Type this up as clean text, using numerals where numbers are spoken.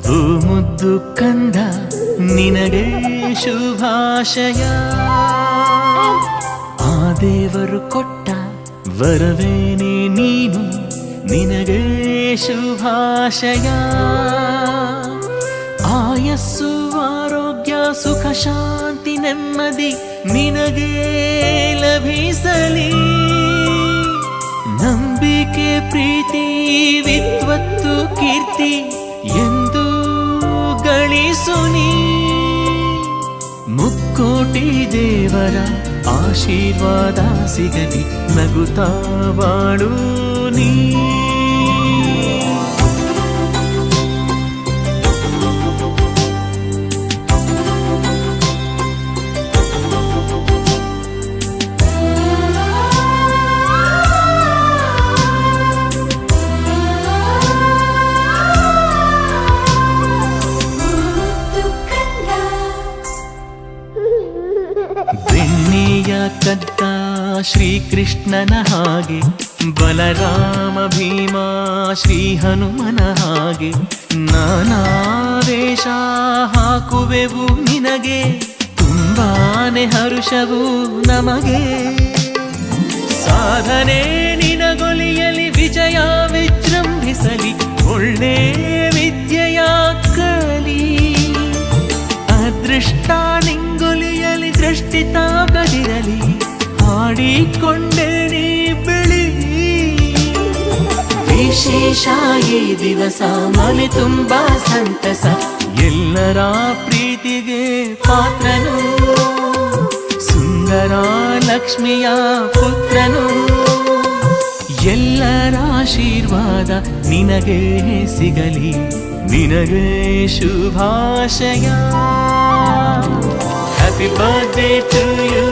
ಭೂಮುದ್ದು ಕಂದ ನಿನಗೆ ಶುಭಾಶಯ. ಆ ದೇವರು ಕೊಟ್ಟ ವರವೇನೆ ನೀನು, ನಿನಗೆ ಶುಭಾಶಯ. ಆಯಸ್ಸು ಆರೋಗ್ಯ ಸುಖ ಶಾಂತಿ ನೆಮ್ಮದಿ ನಿನಗೆ ಲಭಿಸಲಿ. ನಂಬಿಕೆ ಪ್ರೀತಿ ವಿದ್ವತ್ತು ಕೀರ್ತಿ ಎಂದು ಗಳಿಸುನಿ. ಮುಕ್ಕೋಟಿ ದೇವರ ಆಶೀರ್ವಾದ ಸಿಗಲಿ, ನಗುತ್ತಾ ಬಾಳು ನೀ. ಬೆಣ್ಣೆಯ ಕದ್ದ ಶ್ರೀಕೃಷ್ಣನ ಹಾಗೆ, ಬಲರಾಮ ಭೀಮ ಶ್ರೀ ಹನುಮನ ಹಾಗೆ ನಾನಾ ವೇಷ ಹಾಕುವೆವು ನಿನಗೆ, ತುಂಬಾನೆ ಹರುಷವು ನಮಗೆ. ಸಾಧನೆ ನಿನಗೊಲಿಯಲಿ, ವಿಜಯ ವಿಜೃಂಭಿಸಲಿ, ಒಳ್ಳೆ ವಿದ್ಯೆಯ ಕಲಿ. ಅದೃಷ್ಟ ನಿಂಗೊಲಿಯಲಿ, ದೃಷ್ಟಿ ತಾಗದಿರಲಿ, ಹಾಡಿಕೊಂಡೆ ನೀ ಬೆಳಿ. ವಿಶೇಷ ಈ ದಿವಸ ಮನೆ ತುಂಬಾ ಸಂತಸ, ಎಲ್ಲರ ಪ್ರೀತಿಗೆ ಪಾತ್ರನು, ಸುಂದರ ಲಕ್ಷ್ಮಿಯ ಪುತ್ರನು. ಎಲ್ಲರ ಆಶೀರ್ವಾದ ನಿನಗೆ ಸಿಗಲಿ, ನಿನಗೆ ಶುಭಾಶಯ. Happy birthday to you.